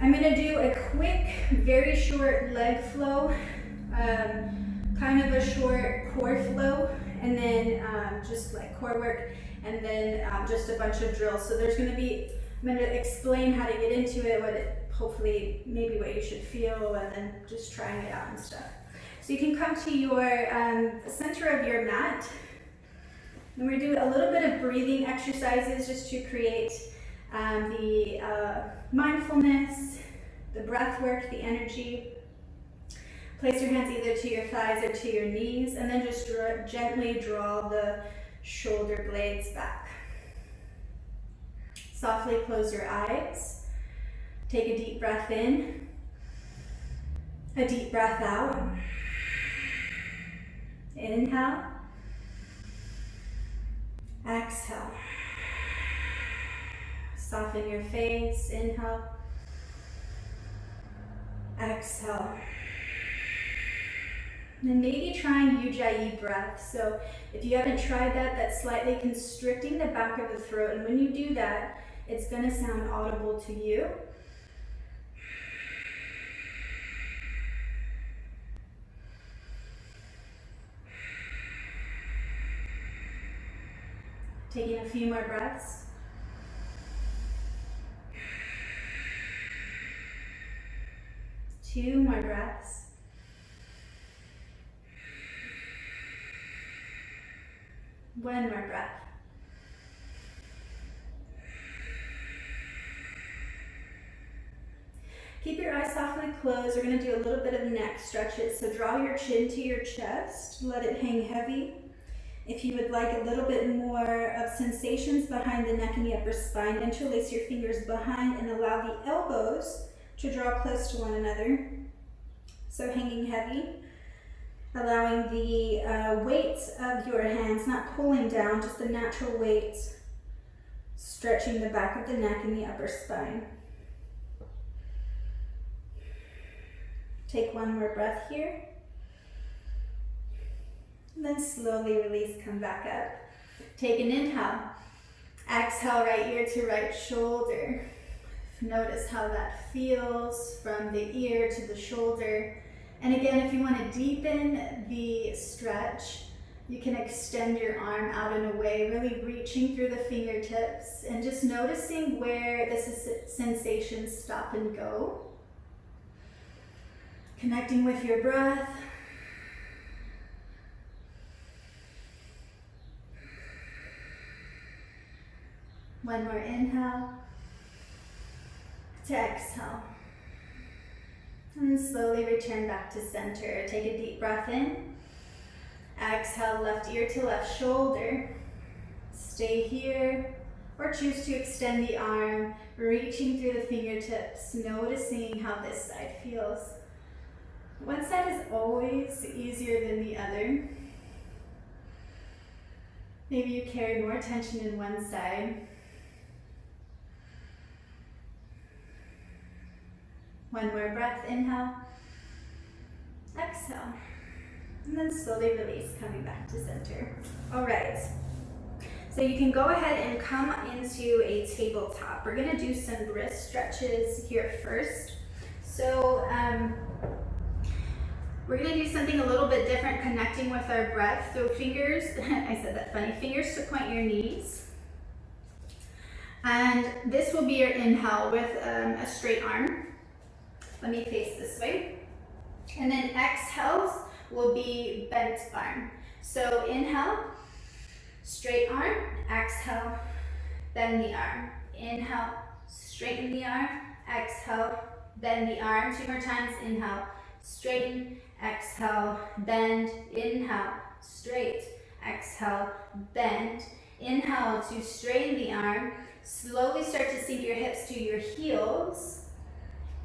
I'm gonna do a quick, very short leg flow, kind of a short core flow, and then just like core work, and then just a bunch of drills. So there's gonna be, I'm gonna explain how to get into it, what it, hopefully maybe what you should feel, and then just trying it out and stuff. So you can come to your center of your mat, and we're gonna do a little bit of breathing exercises just to create the mindfulness, the breath work, the energy. Place your hands either to your thighs or to your knees, and then just gently draw the shoulder blades back. Softly close your eyes. Take a deep breath in, a deep breath out. Inhale, exhale. Soften your face, inhale, exhale. And then maybe trying Ujjayi breath. So if you haven't tried that, that's slightly constricting the back of the throat. And when you do that, it's gonna sound audible to you. Taking a few more breaths. Two more breaths. One more breath. Keep your eyes softly closed. We're going to do a little bit of neck stretches. So draw your chin to your chest. Let it hang heavy. If you would like a little bit more of sensations behind the neck and the upper spine, interlace your fingers behind and allow the elbows to draw close to one another. So hanging heavy. Allowing the weight of your hands, not pulling down, just the natural weight, stretching the back of the neck and the upper spine. Take one more breath here. And then slowly release, come back up. Take an inhale. Exhale, right ear to right shoulder. Notice how that feels from the ear to the shoulder. And again, if you want to deepen the stretch, you can extend your arm out and away, really reaching through the fingertips and just noticing where the sensations stop and go. Connecting with your breath. One more inhale to exhale. And then slowly return back to center. Take a deep breath in. Exhale, left ear to left shoulder. Stay here, or choose to extend the arm, reaching through the fingertips, noticing how this side feels. One side is always easier than the other. Maybe you carry more tension in one side. One more breath, inhale, exhale, and then slowly release, coming back to center. All right, so you can go ahead and come into a tabletop. We're gonna do some wrist stretches here first. So we're gonna do something a little bit different, connecting with our breath. So fingers, I said that funny, fingers to point your knees. And this will be your inhale with a straight arm. Let me face this way. And then exhales will be bent arm. So inhale, straight arm, exhale, bend the arm. Inhale, straighten the arm, exhale, bend the arm. Two more times, inhale, straighten, exhale, bend, inhale, straight, exhale, bend. Inhale to straighten the arm. Slowly start to sink your hips to your heels.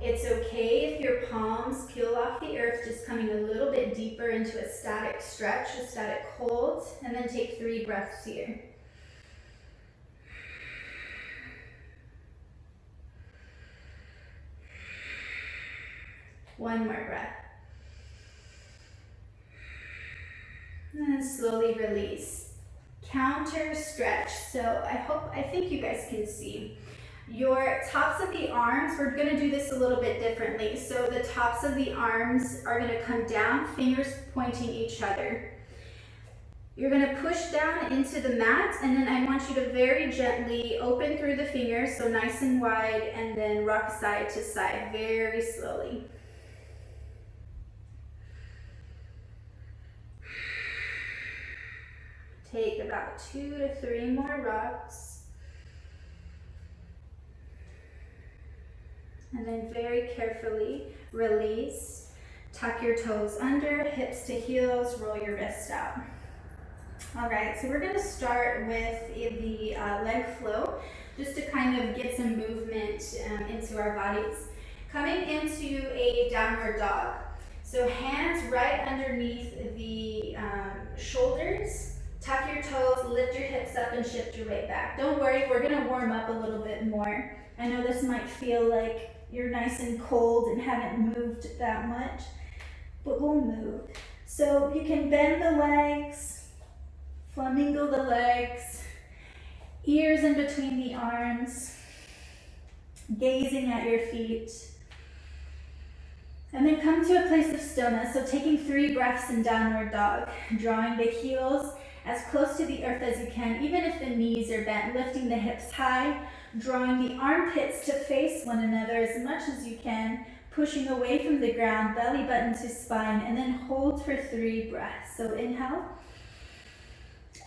It's okay if your palms peel off the earth, just coming a little bit deeper into a static stretch, a static hold, and then take 3 breaths here. One more breath. And then slowly release. Counter stretch. So I think you guys can see. Your tops of the arms, we're gonna do this a little bit differently. So the tops of the arms are gonna come down, fingers pointing each other. You're gonna push down into the mat, and then I want you to very gently open through the fingers, so nice and wide, and then rock side to side, very slowly. Take about 2 to 3 more rocks. And then very carefully release. Tuck your toes under, hips to heels, roll your wrists out. All right, so we're gonna start with the leg flow, just to kind of get some movement into our bodies. Coming into a downward dog. So hands right underneath the shoulders, tuck your toes, lift your hips up and shift your weight back. Don't worry, we're gonna warm up a little bit more. I know this might feel like you're nice and cold and haven't moved that much, but we'll move. So you can bend the legs, flamingo the legs, ears in between the arms, gazing at your feet. And then come to a place of stillness. So taking 3 breaths in downward dog, drawing the heels as close to the earth as you can, even if the knees are bent, lifting the hips high, drawing the armpits to face one another as much as you can, pushing away from the ground, belly button to spine, and then hold for 3 breaths. So inhale,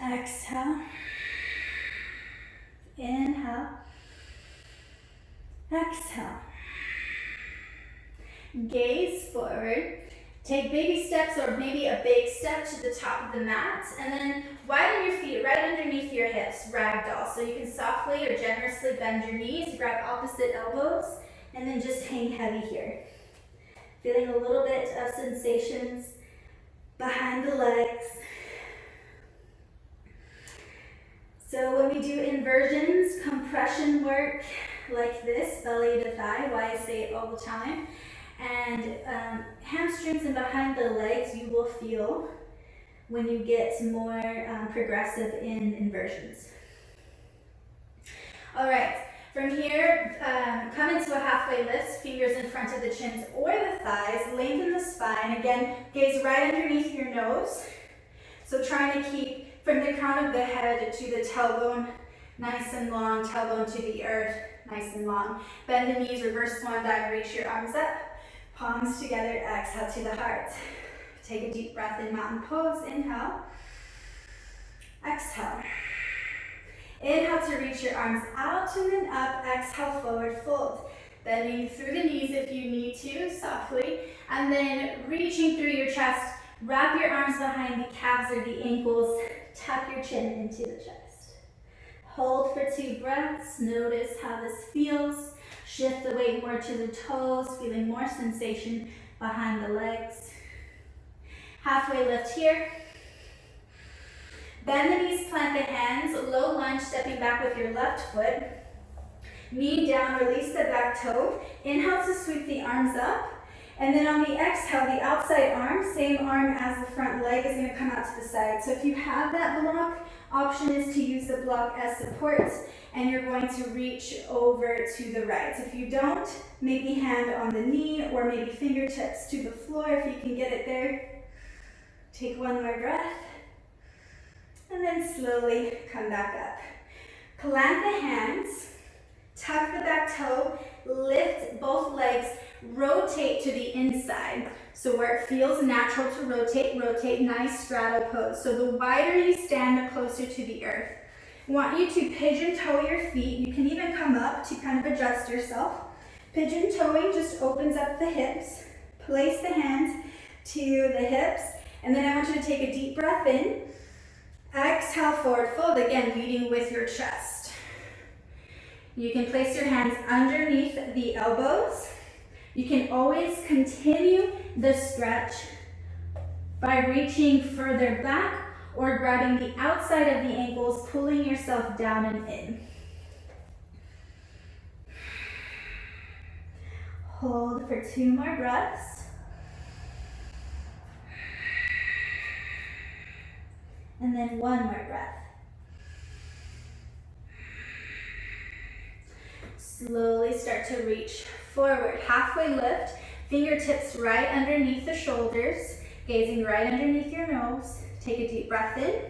exhale, inhale, exhale. Gaze forward. Take baby steps or maybe a big step to the top of the mat, and then widen your feet right underneath your hips, ragdoll. So you can softly or generously bend your knees, grab opposite elbows, and then just hang heavy here. Feeling a little bit of sensations behind the legs. So when we do inversions, compression work like this, belly to thigh, why I say it all the time, and hamstrings and behind the legs, you will feel when you get more progressive in inversions. All right, from here, come into a halfway lift, fingers in front of the chins or the thighs, lengthen the spine. Again, gaze right underneath your nose. So trying to keep from the crown of the head to the tailbone, nice and long, tailbone to the earth, nice and long. Bend the knees, reverse swan dive, reach your arms up. Palms together, exhale to the heart. Take a deep breath in mountain pose. Inhale. Exhale. Inhale to reach your arms out and then up. Exhale, forward fold. Bending through the knees if you need to, softly. And then reaching through your chest. Wrap your arms behind the calves or the ankles. Tuck your chin into the chest. Hold for 2 breaths. Notice how this feels. Shift the weight more to the toes, feeling more sensation behind the legs. Halfway lift here. Bend the knees, plant the hands, low lunge, stepping back with your left foot. Knee down, release the back toe. Inhale to sweep the arms up. And then on the exhale, the outside arm, same arm as the front leg, is going to come out to the side. So if you have that block, option is to use the block as support, and you're going to reach over to the right. If you don't, maybe hand on the knee or maybe fingertips to the floor if you can get it there. Take 1 more breath. And then slowly come back up. Plant the hands, tuck the back toe, lift both legs, rotate to the inside. So where it feels natural to rotate, rotate, nice straddle pose. So the wider you stand, the closer to the earth. I want you to pigeon toe your feet. You can even come up to kind of adjust yourself. Pigeon toeing just opens up the hips. Place the hands to the hips. And then I want you to take a deep breath in. Exhale, forward fold, again leading with your chest. You can place your hands underneath the elbows. You can always continue the stretch by reaching further back or grabbing the outside of the ankles, pulling yourself down and in. Hold for 2 more breaths. And then 1 more breath. Slowly start to reach forward. Halfway lift, fingertips right underneath the shoulders, gazing right underneath your nose. Take a deep breath in.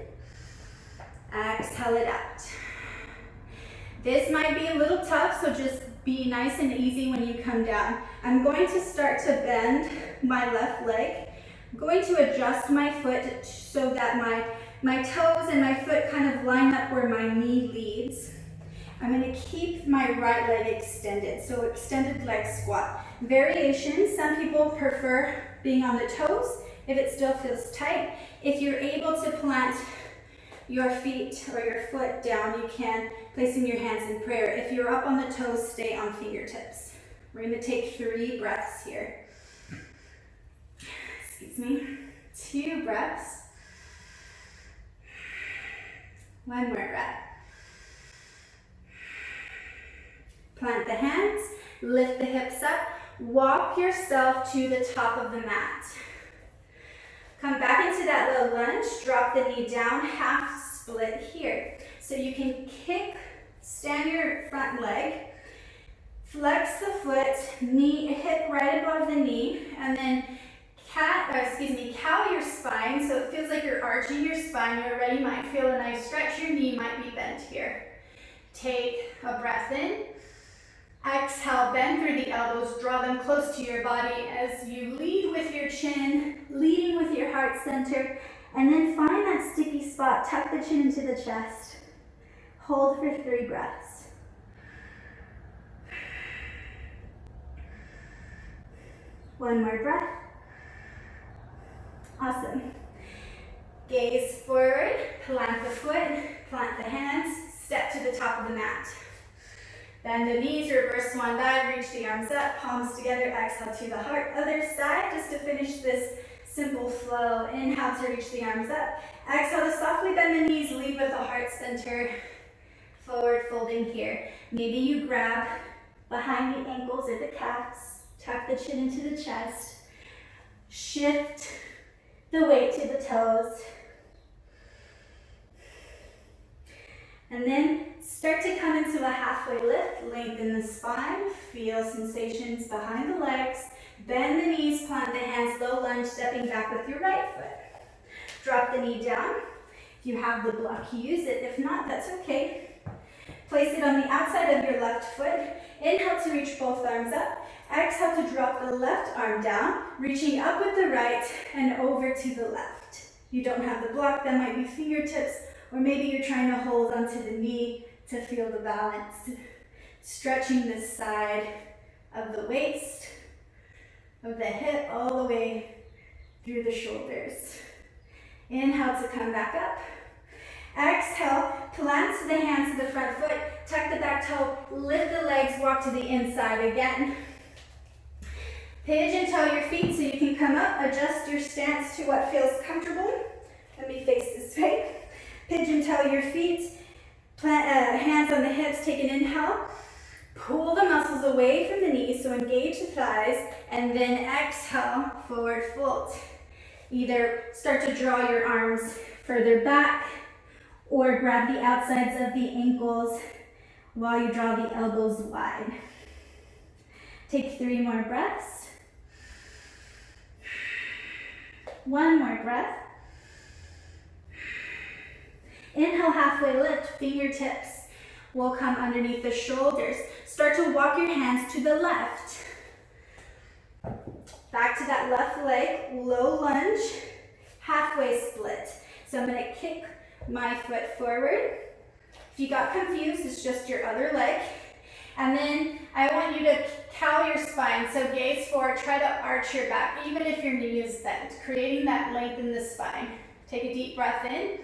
Exhale it out. This might be a little tough, so just be nice and easy when you come down. I'm going to start to bend my left leg. I'm going to adjust my foot so that my toes and my foot kind of line up where my knee leads. I'm going to keep my right leg extended, so extended leg squat. Variations, some people prefer being on the toes if it still feels tight. If you're able to plant your feet or your foot down, you can, placing your hands in prayer. If you're up on the toes, stay on fingertips. We're going to take 3 breaths here. Excuse me. 2 breaths. 1 more breath. Plant the hands, lift the hips up, walk yourself to the top of the mat. Come back into that little lunge, drop the knee down, half split here. So you can stand your front leg, flex the foot, knee, hip right above the knee, and then cow your spine, so it feels like you're arching your spine. You already might feel a nice stretch. Your knee might be bent here. Take a breath in. Exhale, bend through the elbows, draw them close to your body as you lead with your chin, leading with your heart center, and then find that sticky spot. Tuck the chin into the chest. Hold for 3 breaths. One more breath. Awesome. Gaze forward, plant the foot, plant the hands, step to the top of the mat. Bend the knees, reverse swan dive, reach the arms up, palms together, exhale to the heart. Other side, just to finish this simple flow. Inhale to reach the arms up. Exhale to softly bend the knees, lead with the heart center. Forward folding here. Maybe you grab behind the ankles or the calves, tuck the chin into the chest. Shift the weight to the toes. And then start to come into a halfway lift, lengthen the spine, feel sensations behind the legs, bend the knees, plant the hands, low lunge, stepping back with your right foot. Drop the knee down. If you have the block, use it. If not, that's okay. Place it on the outside of your left foot. Inhale to reach both arms up. Exhale to drop the left arm down, reaching up with the right and over to the left. You don't have the block, that might be fingertips, or maybe you're trying to hold onto the knee to feel the balance. Stretching the side of the waist, of the hip, all the way through the shoulders. Inhale to come back up. Exhale, plant the hands to the front foot, tuck the back toe, lift the legs, walk to the inside again. Pigeon toe your feet so you can come up, adjust your stance to what feels comfortable. Let me face this way. Pigeon toe your feet, plant, hands on the hips, take an inhale. Pull the muscles away from the knees, so engage the thighs, and then exhale, forward fold. Either start to draw your arms further back, or grab the outsides of the ankles while you draw the elbows wide. Take 3 more breaths. 1 more breath. Inhale, halfway lift, fingertips will come underneath the shoulders. Start to walk your hands to the left. Back to that left leg, low lunge, halfway split. So I'm gonna kick my foot forward. If you got confused, it's just your other leg. And then I want you to cow your spine, so gaze forward, try to arch your back, even if your knee is bent, creating that length in the spine. Take a deep breath in.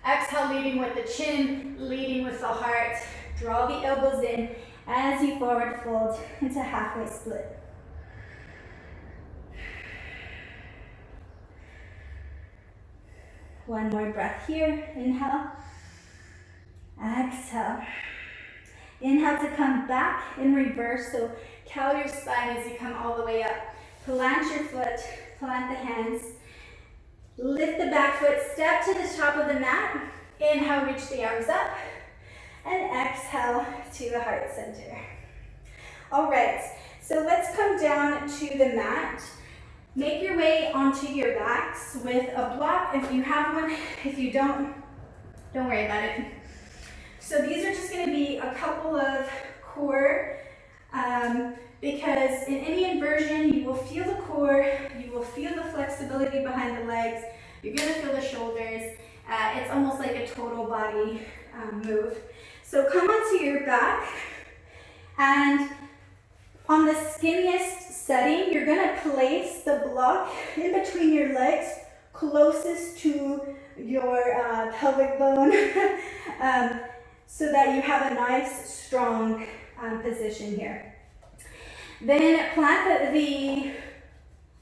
Exhale, leading with the chin, leading with the heart. Draw the elbows in as you forward fold into halfway split. One more breath here. Inhale. Exhale. Inhale to come back in reverse, so cow your spine as you come all the way up. Plant your foot, plant the hands. Lift the back foot, step to the top of the mat. Inhale, reach the arms up. And exhale to the heart center. All right, so let's come down to the mat. Make your way onto your backs with a block if you have one. If you don't worry about it. So these are just going to be a couple of core, because in any inversion, you will feel the core, you will feel the flexibility behind the legs, you're going to feel the shoulders. It's almost like a total body move. So come onto your back, and on the skinniest setting, you're going to place the block in between your legs, closest to your pelvic bone, so that you have a nice, strong position here. Then plant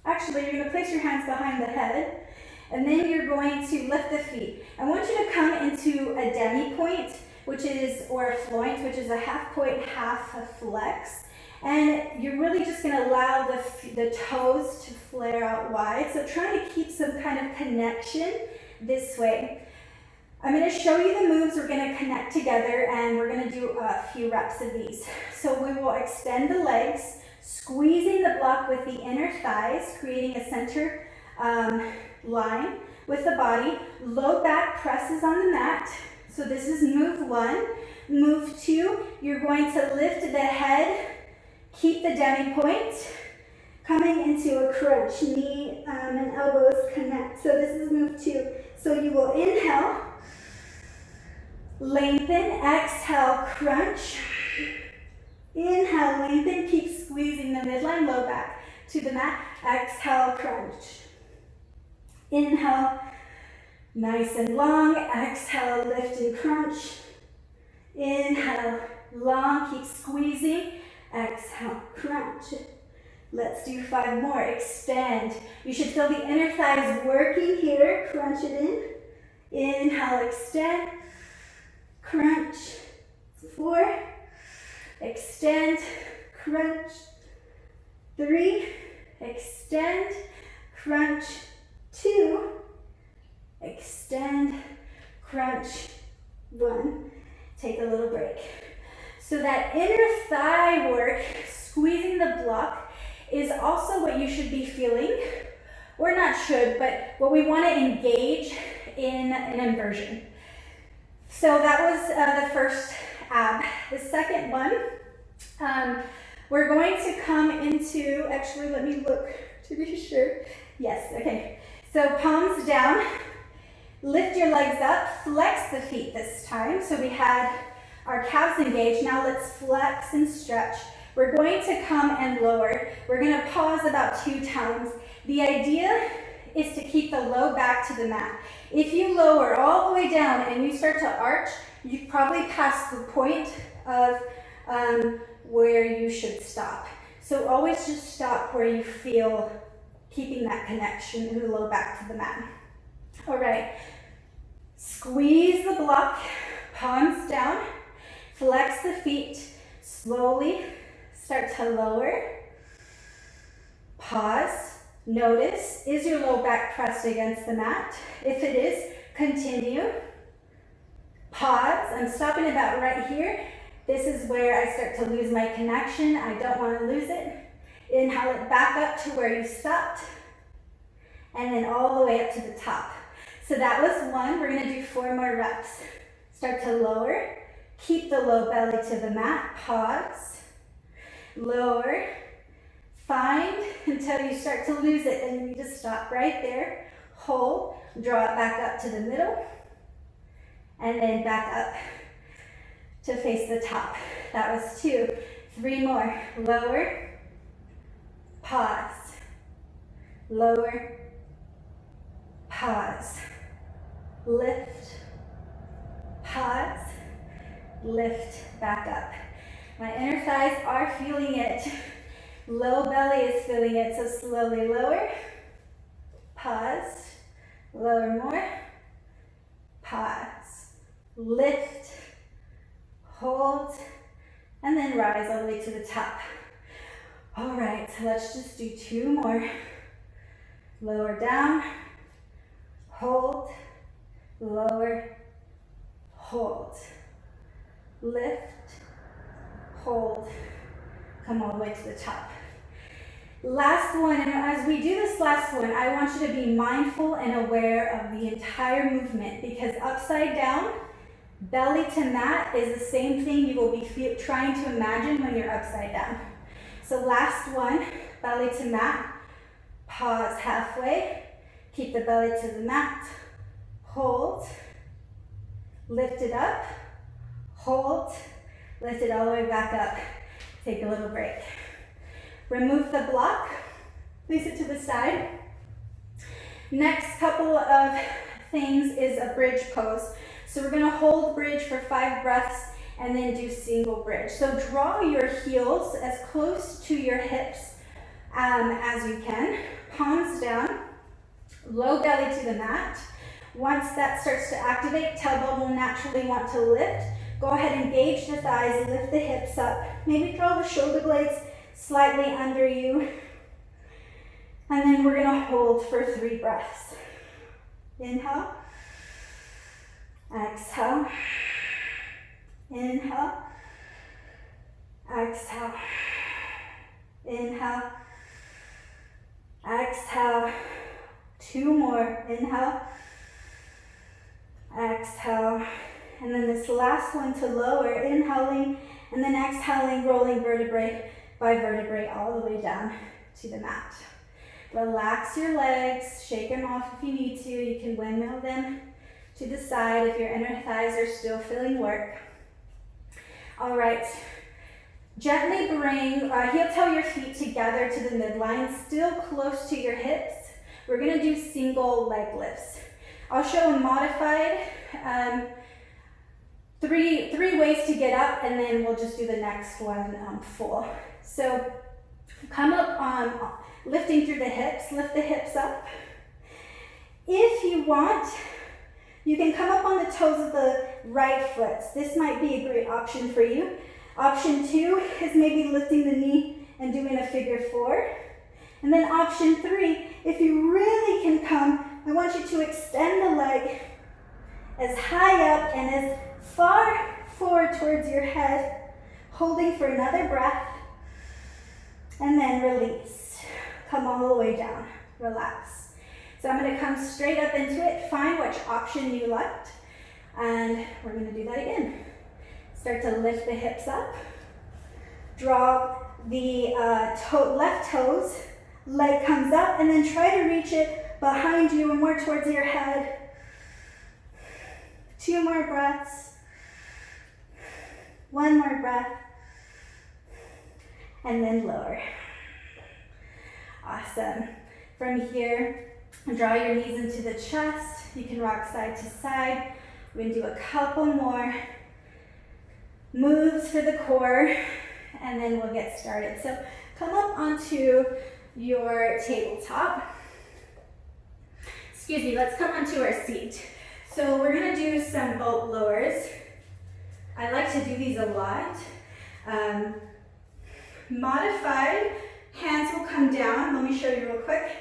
actually you're going to place your hands behind the head, and then you're going to lift the feet. I want you to come into a demi-point, or a floint, which is a half point, half a flex. And you're really just going to allow the toes to flare out wide. So try to keep some kind of connection this way. I'm going to show you the moves. We're going to connect together, and we're going to do a few reps of these. So we will extend the legs, squeezing the block with the inner thighs, creating a center line with the body. Low back presses on the mat. So this is move 1. Move 2, you're going to lift the head, keep the demi-point, coming into a crunch. Knee and elbows connect. So this is move 2. So you will inhale, lengthen, exhale, crunch. Inhale, lengthen, keep squeezing the midline, low back to the mat. Exhale, crunch. Inhale, nice and long. Exhale, lift and crunch. Inhale, long, keep squeezing. Exhale, crunch. Let's do 5 more. Extend. You should feel the inner thighs working here. Crunch it in. Inhale, extend. Crunch. 4. Extend. Crunch. 3. Extend. Crunch. 2. Extend. Crunch. 1. Take a little break. So that inner thigh work, squeezing the block, is also what you should be feeling, or not should, but what we want to engage in an inversion. So that was the first ab. The second one, we're going to come into, actually let me look to be sure. Yes, okay. So palms down, lift your legs up, flex the feet this time. So we had our calves engaged. Now let's flex and stretch. We're going to come and lower. We're going to pause about 2 times. The idea is to keep the low back to the mat. If you lower all the way down and you start to arch, you've probably passed the point of where you should stop. So always just stop where you feel keeping that connection in the low back to the mat. All right. Squeeze the block, palms down, flex the feet, slowly start to lower. Pause, notice, is your low back pressed against the mat? If it is, continue. Pause, I'm stopping about right here. This is where I start to lose my connection. I don't want to lose it. Inhale it back up to where you stopped, and then all the way up to the top. So that was 1. We're going to do 4 more reps. Start to lower. Keep the low belly to the mat. Pause. Lower. Find until you start to lose it, and you just stop right there. Hold. Draw it back up to the middle, and then back up to face the top. That was 2. 3 more. Lower. Pause. Lower. Pause. Lift. Pause. Lift back up. My inner thighs are feeling it. Low belly is feeling it, so slowly lower. Pause. Lower more. Pause. Lift. Hold. And then rise all the way to the top. All right, so let's just do 2 more. Lower down. Hold. Lower. Hold. Lift. Hold. come all the way to the top. Last one, and as we do this last one, I want you to be mindful and aware of the entire movement, because upside down, belly to mat is the same thing you will be trying to imagine when you're upside down. So last one, belly to mat, pause halfway, keep the belly to the mat, hold, lift it up, hold, lift it all the way back up, take a little break. Remove the block, place it to the side. Next couple of things is a bridge pose. So we're gonna hold bridge for 5 breaths and then do single bridge. So draw your heels as close to your hips as you can. Palms down, low belly to the mat. Once that starts to activate, tailbone will naturally want to lift. Go ahead and engage the thighs, lift the hips up. Maybe draw the shoulder blades slightly under you. And then we're gonna hold for 3 breaths. Inhale. Exhale. Inhale. Exhale. Inhale. Exhale. 2 more. Inhale. Exhale. And then this last one to lower, inhaling, and then exhaling, rolling vertebrae by vertebrae all the way down to the mat. Relax your legs, shake them off if you need to. You can windmill them to the side if your inner thighs are still feeling work. All right, gently bring heel-toe your feet together to the midline, still close to your hips. We're gonna do single leg lifts. I'll show a modified three ways to get up, and then we'll just do the next one full. So come up on lifting through the hips, lift the hips up. If you want, you can come up on the toes of the right foot. This might be a great option for you. Option 2 is maybe lifting the knee and doing a figure 4. And then option 3, if you really can come, I want you to extend the leg as high up and as far forward towards your head, holding for another breath, and then release. Come all the way down, relax. So I'm gonna come straight up into it, find which option you liked, and we're gonna do that again. Start to lift the hips up, draw the left toes, leg comes up, and then try to reach it behind you and more towards your head. 2 more breaths. 1 more breath. And then lower. Awesome. From here, draw your knees into the chest. You can rock side to side. We're gonna do a couple more moves for the core, and then we'll get started. So come up onto your tabletop. Excuse me, let's come onto our seat. So we're gonna do some boat lowers. I like to do these a lot. Modified, hands will come down. Let me show you real quick.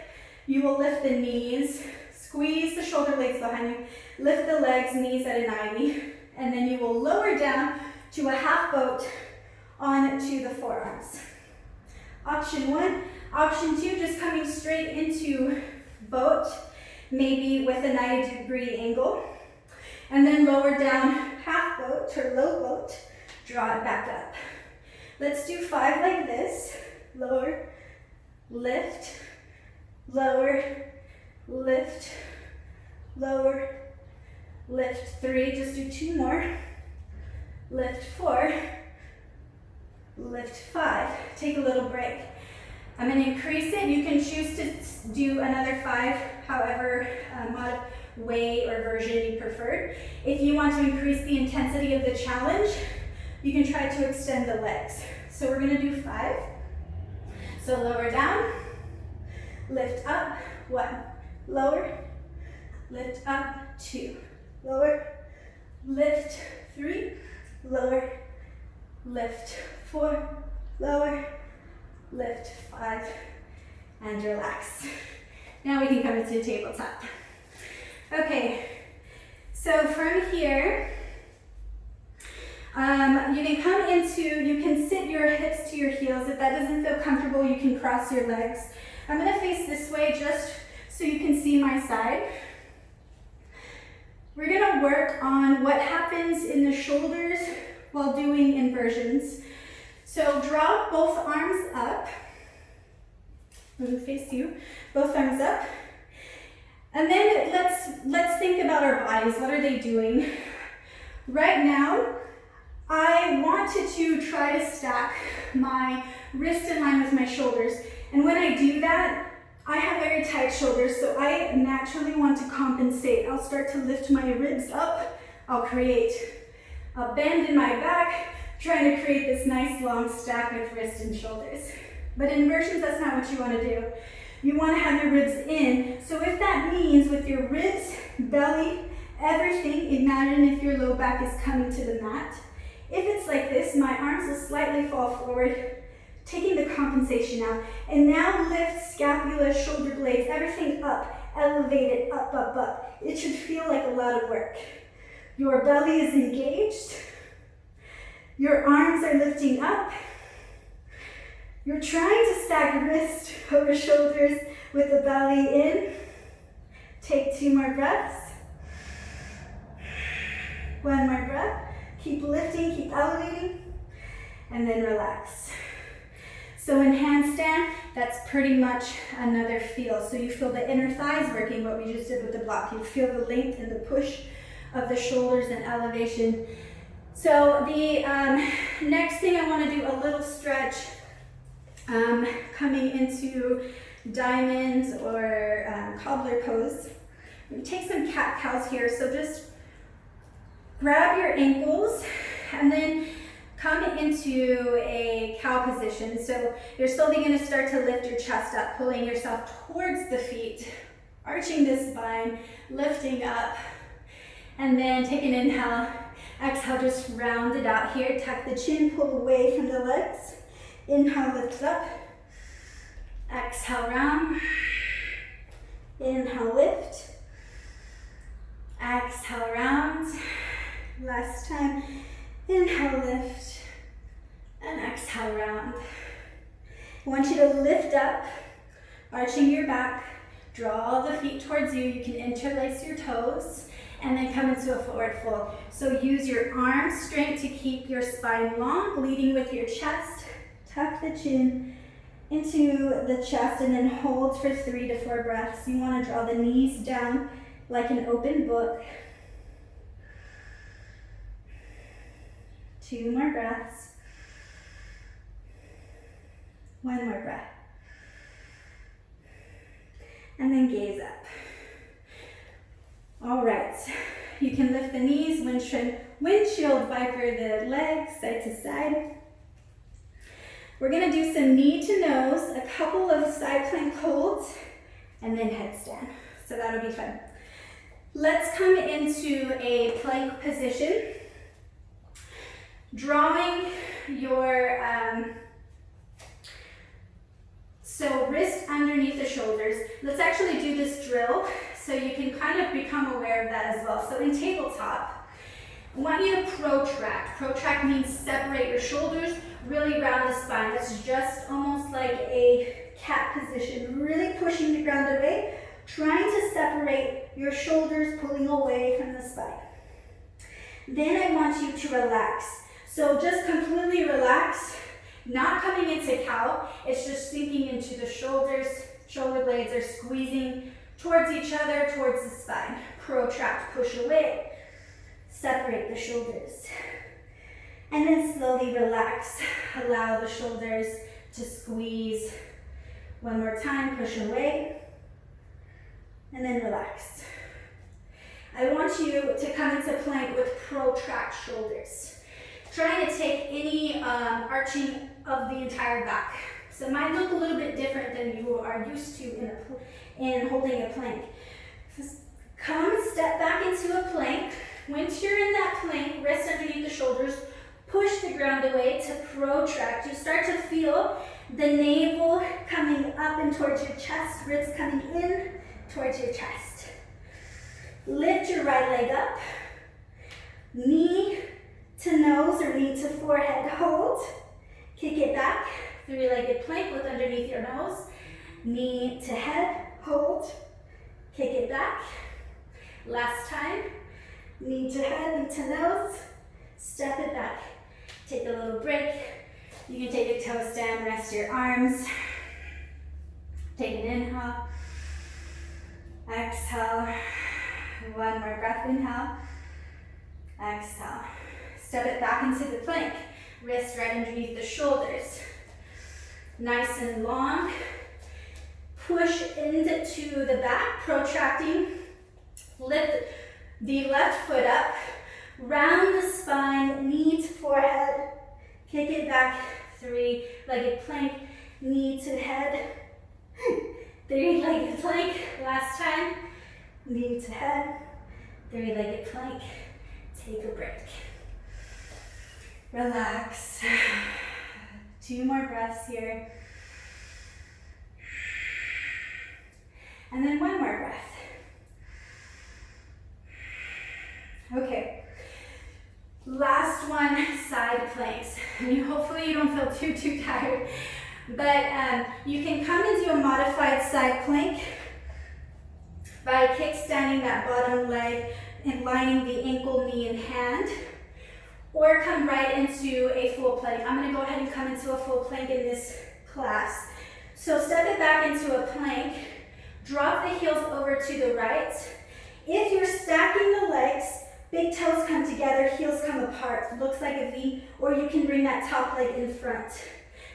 You will lift the knees, squeeze the shoulder blades behind you, lift the legs, knees at an ivy, and then you will lower down to a half boat onto the forearms. Option 1. Option 2, just coming straight into boat, maybe with a 90-degree angle, and then lower down half boat or low boat, draw it back up. Let's do 5 like this. Lower, lift, lower, lift, lower, lift. 3, just do 2 more. Lift 4, lift 5. Take a little break. I'm going to increase it. You can choose to do another 5, however way or version you prefer. If you want to increase the intensity of the challenge, you can try to extend the legs. So we're going to do 5. So lower down, lift up, 1, lower, lift up, 2, lower, lift, 3, lower, lift, 4, lower, lift, 5, and relax. Now we can come into the tabletop. Okay, so from here, You can come into, you can sit your hips to your heels. If that doesn't feel comfortable, you can cross your legs. I'm gonna face this way just so you can see my side. We're gonna work on what happens in the shoulders while doing inversions. So draw both arms up. I'm gonna face you, both arms up. And then let's think about our bodies. What are they doing? Right now, I wanted to try to stack my wrist in line with my shoulders. And when I do that, I have very tight shoulders, so I naturally want to compensate. I'll start to lift my ribs up. I'll create a bend in my back, trying to create this nice long stack with wrist and shoulders. But in inversions, that's not what you want to do. You want to have your ribs in. So if that means with your ribs, belly, everything, imagine if your low back is coming to the mat. If it's like this, my arms will slightly fall forward, taking the compensation out. And now lift scapula, shoulder blades, everything up, elevate it, up, up, up. It should feel like a lot of work. Your belly is engaged. Your arms are lifting up. You're trying to stack wrist over shoulders with the belly in. Take 2 more breaths. 1 more breath. Keep lifting, keep elevating, and then relax. So in handstand, that's pretty much another feel. So you feel the inner thighs working, what we just did with the block. You feel the length and the push of the shoulders and elevation. So the next thing I want to do a little stretch coming into diamonds or cobbler pose. We take some cat-cows here, so just grab your ankles and then come into a cow position. So you're slowly going to start to lift your chest up, pulling yourself towards the feet, arching the spine, lifting up, and then take an inhale. Exhale, just round it out here. Tuck the chin, pull away from the legs. Inhale, lift up. Exhale, round. Inhale, lift. Exhale, round. Last time. Inhale, lift. And exhale, round. I want you to lift up, arching your back. Draw the feet towards you. You can interlace your toes. And then come into a forward fold. So use your arm strength to keep your spine long, leading with your chest. Tuck the chin into the chest and then hold for 3 to 4 breaths. You want to draw the knees down like an open book. 2 more breaths. 1 more breath. And then gaze up. All right, you can lift the knees, windshield viper the legs side to side. We're gonna do some knee to nose, a couple of side plank holds, and then headstand. So that'll be fun. Let's come into a plank position. Drawing your, so wrist underneath the shoulders. Let's actually do this drill so you can kind of become aware of that as well. So in tabletop, I want you to protract. Protract means separate your shoulders, really round the spine. That's just almost like a cat position, really pushing the ground away, trying to separate your shoulders, pulling away from the spine. Then I want you to relax. So just completely relax, not coming into cow, it's just sinking into the shoulders. Shoulder blades are squeezing towards each other, towards the spine. Protract, push away, separate the shoulders. And then slowly relax. Allow the shoulders to squeeze. 1 more time, push away. And then relax. I want you to come into plank with protract shoulders. Trying to take any arching of the entire back. So it might look a little bit different than you are used to in holding a plank. Just come, step back into a plank. Once you're in that plank, wrists underneath the shoulders, push the ground away to protract. You start to feel the navel coming up and towards your chest, ribs coming in towards your chest. Lift your right leg up, knee to nose or knee to forehead, hold. Kick it back, three-legged plank, look underneath your nose. Knee to head, hold. Kick it back. Last time, knee to head, knee to nose. Step it back. Take a little break. You can take a toe stand, rest your arms. Take an inhale. Exhale. One more breath, inhale. Exhale. Step it back into the plank. Wrist right underneath the shoulders. Nice and long. Push into the back, protracting. Lift the left foot up. Round the spine, knee to forehead. Kick it back, three-legged plank, knee to head. Three-legged plank, last time. Knee to head, three-legged plank. Take a break. Relax. 2 more breaths here. And then 1 more breath. Okay. Last one, side planks. I mean, hopefully you don't feel too tired. But you can come into a modified side plank by kickstanding that bottom leg and lining the ankle, knee, and hand. Or come right into a full plank. I'm going to go ahead and come into a full plank in this class. So step it back into a plank. Drop the heels over to the right. If you're stacking the legs, big toes come together, heels come apart. Looks like a V, or you can bring that top leg in front.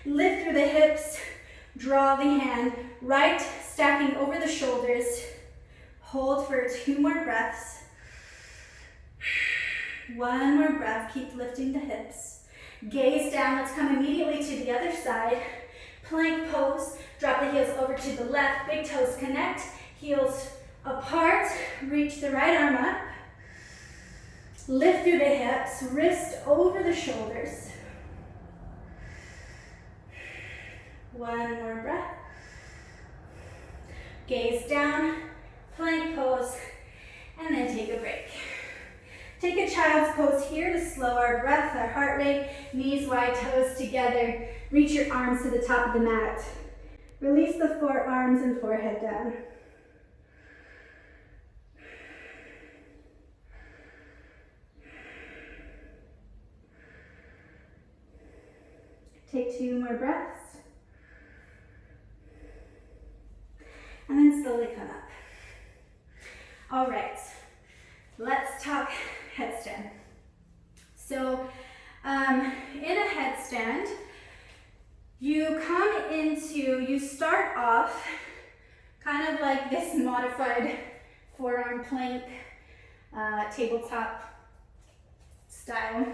Lift through the hips, draw the hand, right stacking over the shoulders. Hold for 2 more breaths. 1 more breath, keep lifting the hips. Gaze down, let's come immediately to the other side. Plank pose, drop the heels over to the left, big toes connect, heels apart, reach the right arm up. Lift through the hips, wrist over the shoulders. 1 more breath. Gaze down, plank pose, and then take a break. Take a child's pose here to slow our breath, our heart rate, knees wide, toes together. Reach your arms to the top of the mat. Release the forearms and forehead down. Take 2 more breaths. And then slowly come up. All right, let's talk headstand. So in a headstand, you start off kind of like this modified forearm plank, tabletop style.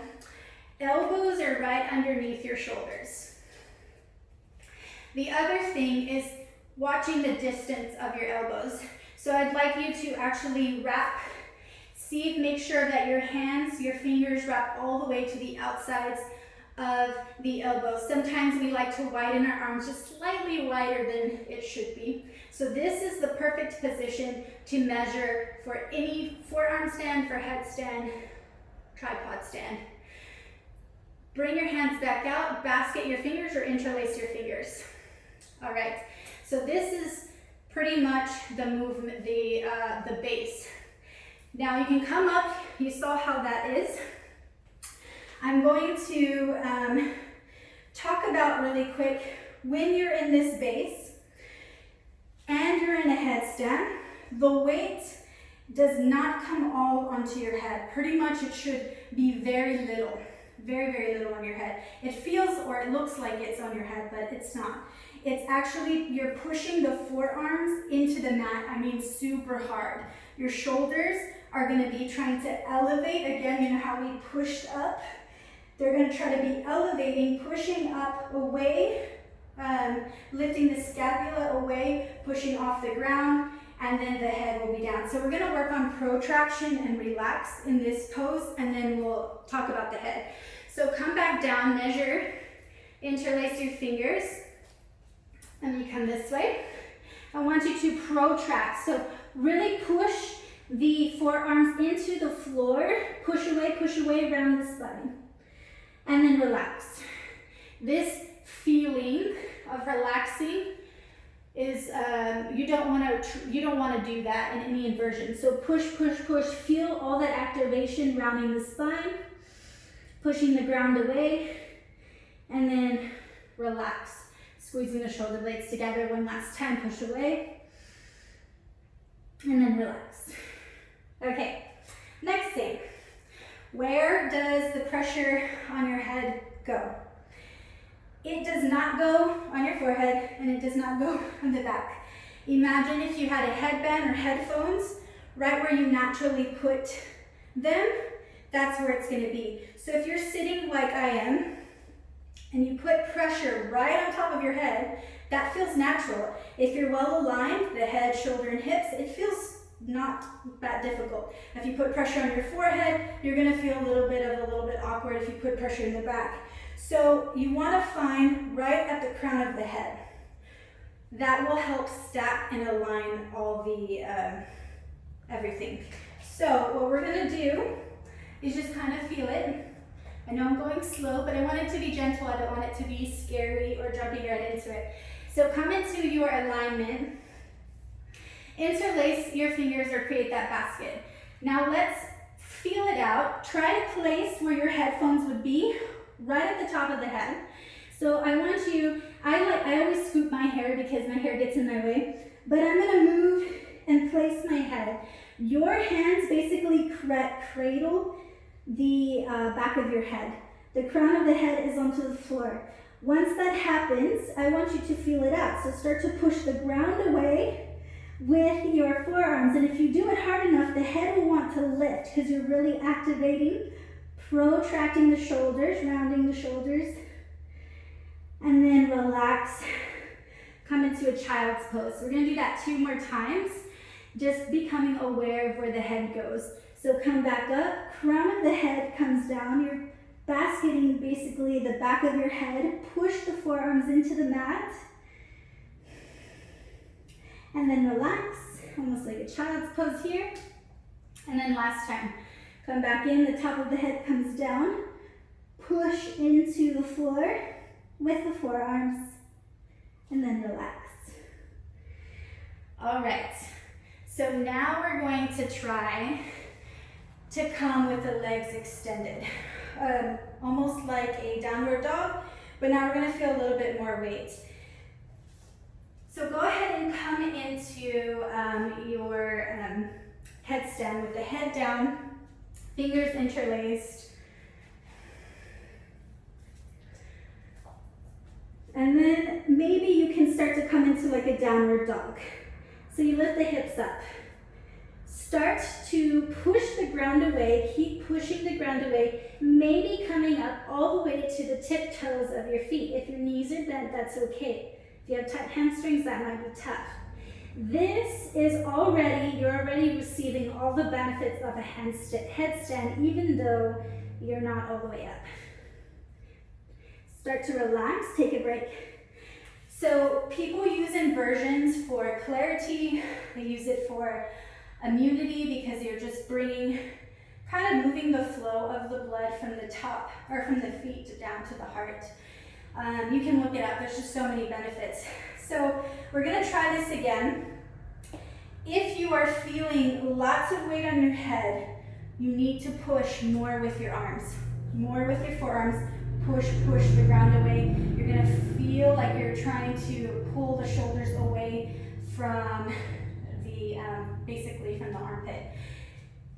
Elbows are right underneath your shoulders. The other thing is watching the distance of your elbows. So I'd like you to actually wrap, make sure that your hands, your fingers wrap all the way to the outsides of the elbows. Sometimes we like to widen our arms just slightly wider than it should be. So this is the perfect position to measure for any forearm stand, for headstand, tripod stand. Bring your hands back out, basket your fingers or interlace your fingers. All right, so this is pretty much the movement, the base. Now you can come up, you saw how that is. I'm going to talk about really quick, when you're in this base and you're in a headstand, the weight does not come all onto your head. Pretty much it should be very little, very little on your head. It feels or it looks like it's on your head, but it's not. It's actually, you're pushing the forearms into the mat, I mean super hard. Your shoulders are gonna be trying to elevate. Again, you know how we pushed up? They're gonna try to be elevating, pushing up away, lifting the scapula away, pushing off the ground, and then the head will be down. So we're gonna work on protraction and relax in this pose, and then we'll talk about the head. So come back down, measure, interlace your fingers. Let me come this way. I want you to protract. So really push the forearms into the floor. Push away around the spine. and then relax. This feeling of relaxing is you don't want to do that in any inversion. So push, push, push. Feel all that activation rounding the spine, pushing the ground away, and then relax. Squeezing the shoulder blades together one last time. Push away, and then relax. Okay, next thing. Where does the pressure on your head go? It does not go on your forehead, and it does not go on the back. Imagine if you had a headband or headphones, right where you naturally put them, that's where it's going to be. So if you're sitting like I am, and you put pressure right on top of your head, that feels natural. If you're well aligned, the head, shoulder, and hips, it feels not that difficult. If you put pressure on your forehead, you're going to feel a little bit awkward if you put pressure in the back. So you want to find right at the crown of the head. That will help stack and align all the everything. So what we're going to do is just kind of feel it. I know I'm going slow, but I want it to be gentle. I don't want it to be scary or jumping right into it. So come into your alignment. Interlace your fingers or create that basket. Now let's feel it out. Try to place where your headphones would be, right at the top of the head. So I want you, I always scoop my hair because my hair gets in my way, but I'm gonna move and place my head. Your hands basically cradle the back of your head. The crown of the head is onto the floor. Once that happens, I want you to feel it out. So start to push the ground away with your forearms. And if you do it hard enough, the head will want to lift because you're really activating, protracting the shoulders, rounding the shoulders. And then relax, come into a child's pose. We're gonna do that 2 more times, just becoming aware of where the head goes. So come back up, crown of the head comes down. You're basketing basically the back of your head. Push the forearms into the mat. And then relax, almost like a child's pose here. And then last time, come back in, the top of the head comes down. Push into the floor with the forearms. And then relax. All right, so now we're going to try to come with the legs extended, almost like a downward dog, but now we're going to feel a little bit more weight. So go ahead and come into your headstand with the head down, fingers interlaced. And then maybe you can start to come into like a downward dog. So you lift the hips up. Start to push the ground away, keep pushing the ground away, maybe coming up all the way to the tiptoes of your feet. If your knees are bent, that's okay. If you have tight hamstrings, that might be tough. This is you're already receiving all the benefits of a headstand, even though you're not all the way up. Start to relax, take a break. So people use inversions for clarity, they use it for immunity because you're just kind of moving the flow of the blood from the top, or from the feet down to the heart. You can look it up, there's just so many benefits. So we're gonna try this again. If you are feeling lots of weight on your head, you need to push more with your arms, more with your forearms. Push the ground away. You're gonna feel like you're trying to pull the shoulders away from basically from the armpit.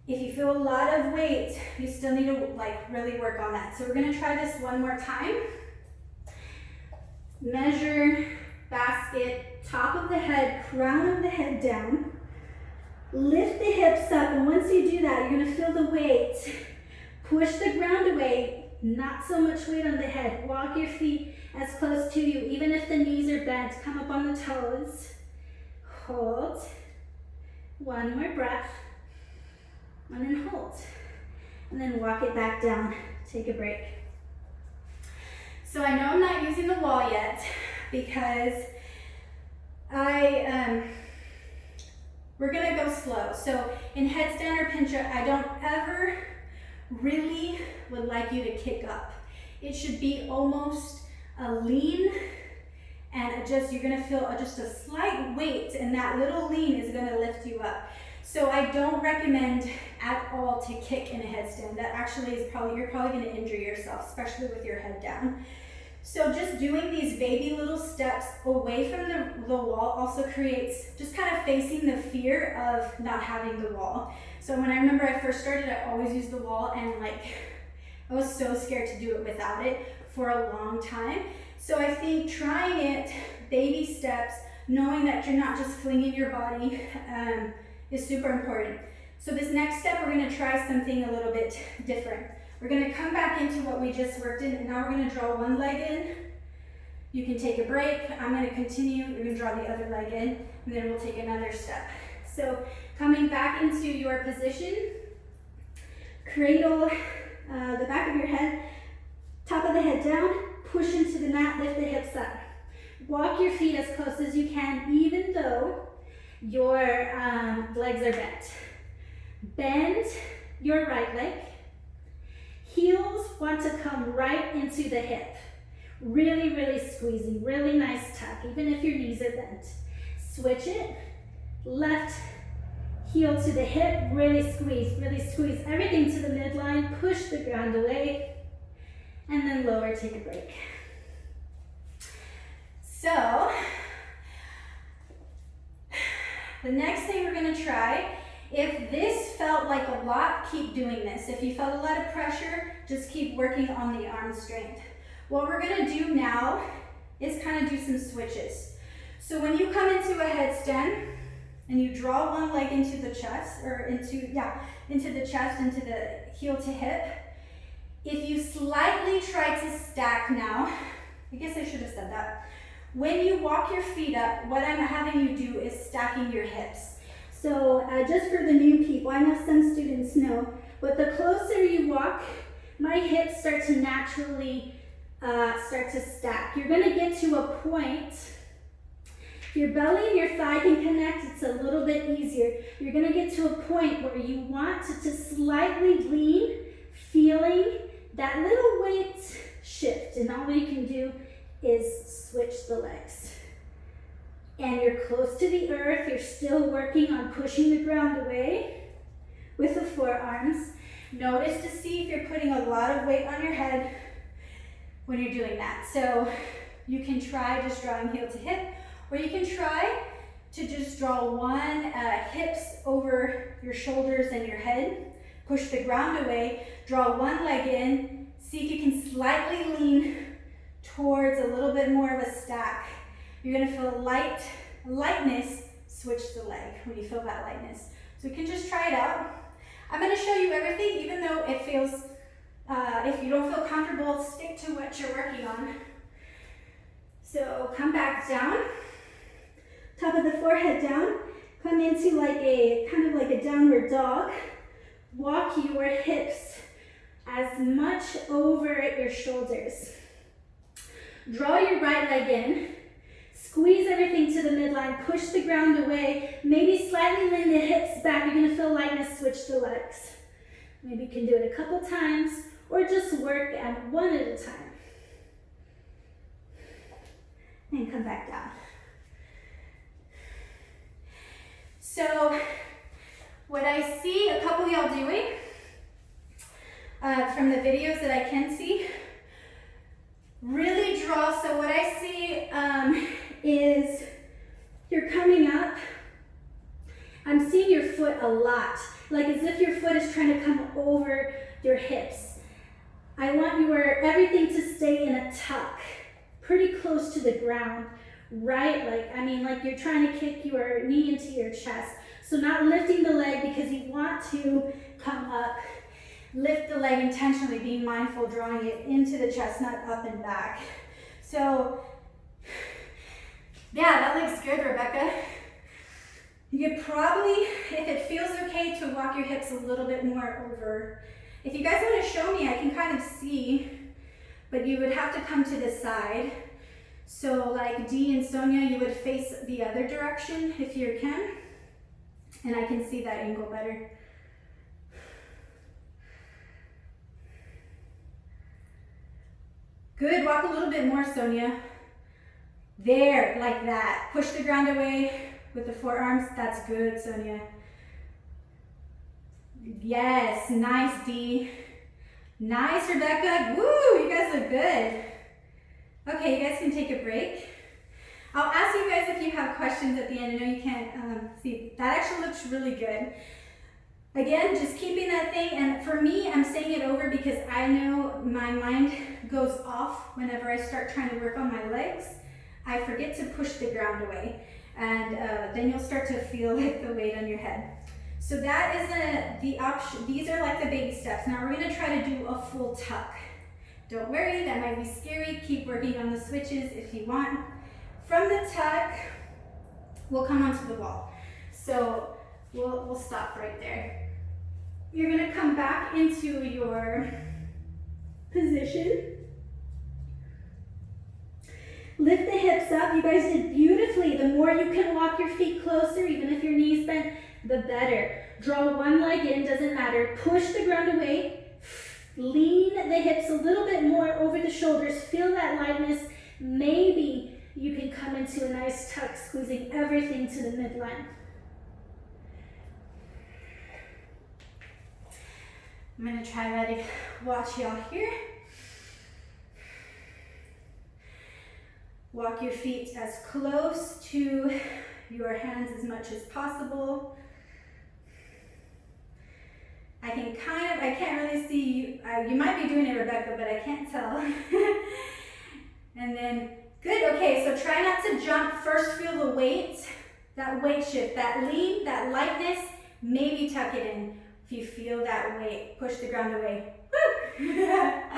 If you feel a lot of weight, you still need to really work on that. So we're gonna try this one more time. Measure, basket, top of the head, crown of the head down. Lift the hips up, and once you do that, you're gonna feel the weight. Push the ground away, not so much weight on the head. Walk your feet as close to you, even if the knees are bent. Come up on the toes. Hold. One more breath. And then hold. And then walk it back down. Take a break. So I know I'm not using the wall yet because we're gonna go slow. So in headstand or pincher, I don't ever really would like you to kick up. it should be almost a lean, and you're gonna feel just a slight weight, and that little lean is gonna lift you up. So I don't recommend at all to kick in a headstand. That actually is you're probably gonna injure yourself, especially with your head down. So just doing these baby little steps away from the wall also creates just kind of facing the fear of not having the wall. So when I remember I first started, I always used the wall, and like I was so scared to do it without it for a long time. So I think trying it, baby steps, knowing that you're not just flinging your body is super important. So this next step, we're gonna try something a little bit different. We're gonna come back into what we just worked in, and now we're gonna draw one leg in. You can take a break. I'm gonna continue. You're gonna draw the other leg in, and then we'll take another step. So coming back into your position, cradle the back of your head, top of the head down, push into the mat, lift the hips up. Walk your feet as close as you can, even though your legs are bent. Bend your right leg. Heels want to come right into the hip. Really, really squeezing, really nice tuck, even if your knees are bent. Switch it, left heel to the hip, really squeeze everything to the midline, push the ground away, and then lower, take a break. So, the next thing we're gonna try, if this felt like a lot, keep doing this. If you felt a lot of pressure, just keep working on the arm strength. What we're gonna do now is kind of do some switches. So when you come into a headstand and you draw one leg into the chest, or into the chest, into the heel to hip, if you slightly try to stack now, I guess I should have said that. When you walk your feet up, what I'm having you do is stacking your hips. So just for the new people, I know some students know, but the closer you walk, my hips start to naturally start to stack. You're gonna get to a point, your belly and your thigh can connect, it's a little bit easier. You're gonna get to a point where you want to slightly lean, feeling that little weight shift, and all you can do is switch the legs. And you're close to the earth, you're still working on pushing the ground away with the forearms. Notice to see if you're putting a lot of weight on your head when you're doing that. So you can try just drawing heel to hip, or you can try to just draw one hips over your shoulders and your head, push the ground away, draw one leg in, see if you can slightly lean towards a little bit more of a stack. You're gonna feel lightness, switch the leg when you feel that lightness. So you can just try it out. I'm gonna show you everything, even though it feels, if you don't feel comfortable, stick to what you're working on. So come back down, top of the forehead down, come into kind of like a downward dog. Walk your hips as much over your shoulders. Draw your right leg in. Squeeze everything to the midline, push the ground away, maybe slightly lean the hips back. You're gonna feel lightness, switch the legs. Maybe you can do it a couple times, or just work at one at a time. And come back down. So, what I see a couple of y'all doing, from the videos that I can see, really draw. So what I see is you're coming up. I'm seeing your foot a lot, like as if your foot is trying to come over your hips. I want everything to stay in a tuck, pretty close to the ground, right? Like you're trying to kick your knee into your chest. So not lifting the leg because you want to come up. Lift the leg intentionally, being mindful, drawing it into the chest, not up and back. So, yeah, that looks good, Rebecca. You could probably, if it feels okay, to walk your hips a little bit more over. If you guys want to show me, I can kind of see, but you would have to come to the side. So like Dee and Sonia, you would face the other direction if you can, and I can see that angle better. Good, walk a little bit more, Sonia. There, like that. Push the ground away with the forearms. That's good, Sonia. Yes, nice, D. Nice, Rebecca. Woo, you guys look good. Okay, you guys can take a break. I'll ask you guys if you have questions at the end. I know you can't see. That actually looks really good. Again, just keeping that thing, and for me, I'm saying it over because I know my mind goes off whenever I start trying to work on my legs. I forget to push the ground away, and then you'll start to feel like the weight on your head. So that is the option. These are like the baby steps. Now we're gonna try to do a full tuck. Don't worry, that might be scary. Keep working on the switches if you want. From the tuck, we'll come onto the wall. So we'll stop right there. You're gonna come back into your position. Lift the hips up. You guys did beautifully. The more you can walk your feet closer, even if your knees bent, the better. Draw one leg in, doesn't matter. Push the ground away. Lean the hips a little bit more over the shoulders. Feel that lightness. Maybe you can come into a nice tuck, squeezing everything to the midline. I'm gonna try letting watch y'all here. Walk your feet as close to your hands as much as possible. I can't really see you. You might be doing it, Rebecca, but I can't tell. And then, good, okay, so try not to jump. First feel the weight, that weight shift, that lean, that lightness, maybe tuck it in. If you feel that weight, push the ground away. Woo! That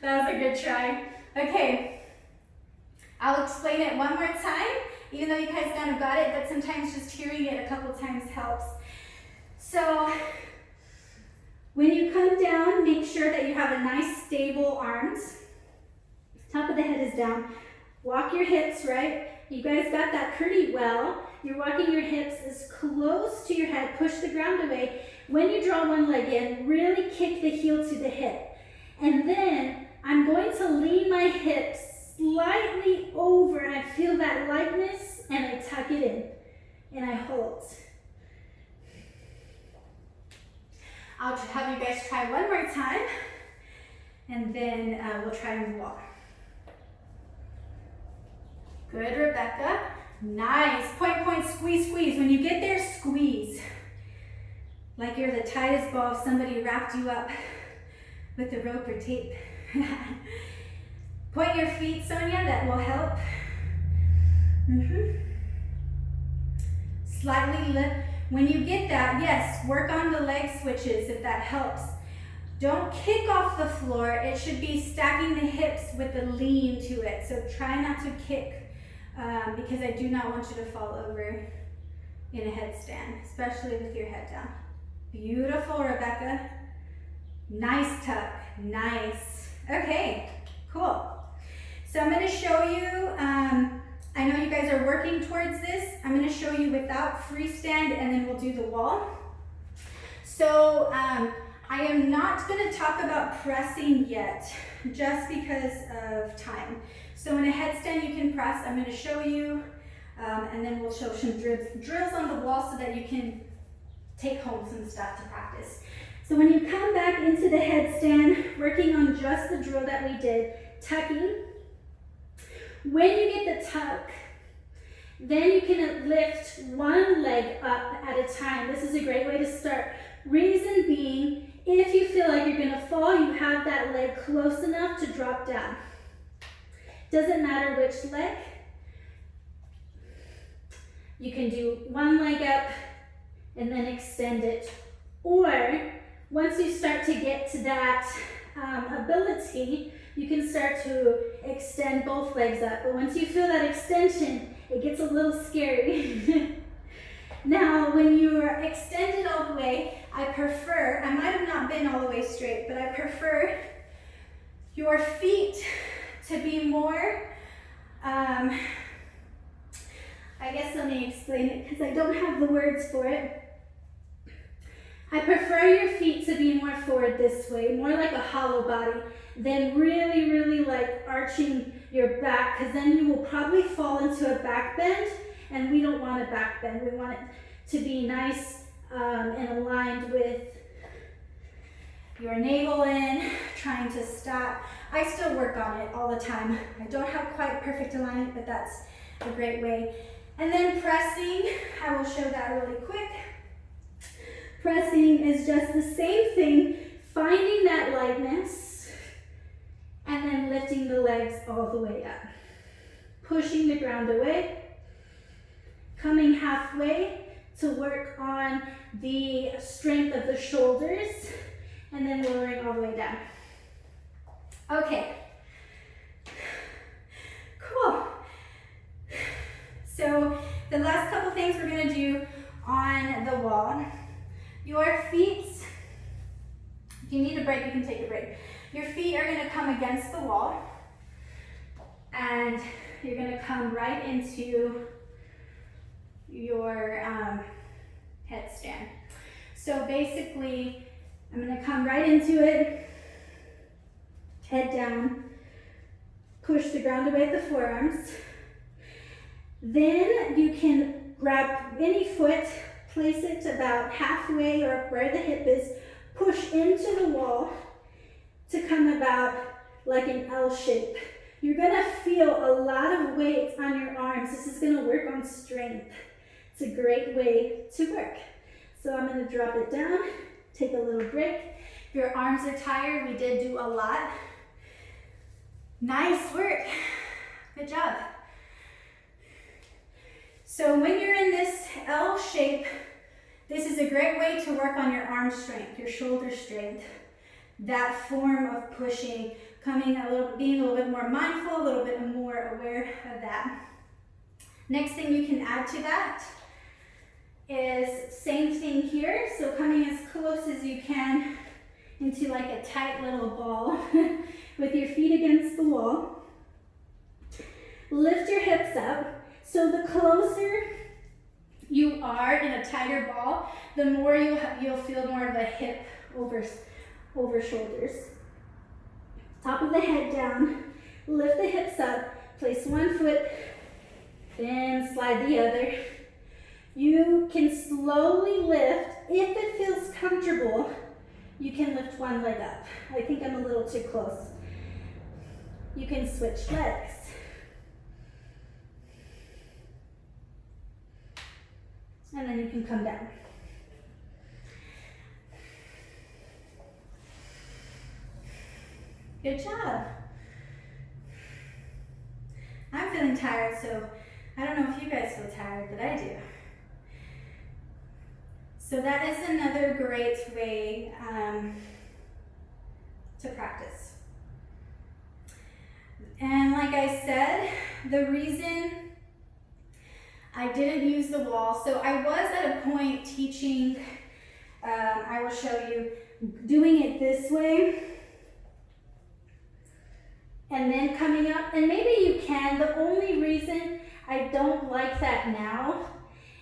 was a good try. Okay, I'll explain it one more time, even though you guys kind of got it, but sometimes just hearing it a couple times helps. So, when you come down, make sure that you have a nice stable arms. Top of the head is down. Walk your hips, right? You guys got that pretty well. You're walking your hips as close to your head. Push the ground away. When you draw one leg in, really kick the heel to the hip. And then I'm going to lean my hips slightly over. And I feel that lightness and I tuck it in. And I hold. I'll have you guys try one more time. And then we'll try and walk. Good, Rebecca. Nice. Point, point, squeeze, squeeze. When you get there, squeeze. Like you're the tightest ball if somebody wrapped you up with the rope or tape. Point your feet, Sonia. That will help. Slightly lift. When you get that, yes, work on the leg switches if that helps. Don't kick off the floor. It should be stacking the hips with the lean to it. So try not to kick. Because I do not want you to fall over in a headstand, especially with your head down. Beautiful, Rebecca. Nice tuck, nice. Okay, cool. So I'm gonna show you, I know you guys are working towards this. I'm gonna show you without freestand and then we'll do the wall. So I am not gonna talk about pressing yet, just because of time. So in a headstand you can press. I'm going to show you, and then we'll show some drills on the wall so that you can take home some stuff to practice. So when you come back into the headstand, working on just the drill that we did, tucking. When you get the tuck, then you can lift one leg up at a time. This is a great way to start. Reason being, if you feel like you're going to fall, you have that leg close enough to drop down. Doesn't matter which leg. You can do one leg up and then extend it. Or once you start to get to that ability, you can start to extend both legs up. But once you feel that extension, it gets a little scary. Now, when you are extended all the way, I might have not been all the way straight, but I prefer your feet to be more, I guess let me explain it because I don't have the words for it. I prefer your feet to be more forward this way, more like a hollow body, than really, really like arching your back, because then you will probably fall into a back bend, and we don't want a back bend. We want it to be nice and aligned with your navel in, trying to stop. I still work on it all the time. I don't have quite perfect alignment, but that's a great way. And then pressing, I will show that really quick. Pressing is just the same thing, finding that lightness, and then lifting the legs all the way up. Pushing the ground away, coming halfway to work on the strength of the shoulders, and then lowering all the way down. Okay, cool. So the last couple things we're gonna do on the wall. Your feet, if you need a break, you can take a break. Your feet are gonna come against the wall, and you're gonna come right into your headstand. So basically, I'm gonna come right into it, head down, push the ground away at the forearms. Then you can grab any foot, place it about halfway or where the hip is, push into the wall to come about like an L shape. You're gonna feel a lot of weight on your arms. This is gonna work on strength. It's a great way to work. So I'm gonna drop it down, take a little break. If your arms are tired, we did do a lot. Nice work, good job. So when you're in this L shape, this is a great way to work on your arm strength, your shoulder strength, that form of pushing, being a little bit more mindful, a little bit more aware of that. Next thing you can add to that is same thing here. So coming as close as you can into like a tight little ball with your feet against the wall. Lift your hips up. So the closer you are in a tighter ball, the more you'll feel more of a hip over shoulders. Top of the head down, lift the hips up, place one foot, then slide the other. You can slowly lift. If it feels comfortable, you can lift one leg up. I think I'm a little too close. You can switch legs. And then you can come down. Good job. I'm feeling tired, so I don't know if you guys feel tired, but I do. So that is another great way to practice. And like I said, the reason I didn't use the wall, so I was at a point teaching, I will show you, doing it this way, and then coming up, and maybe you can. The only reason I don't like that now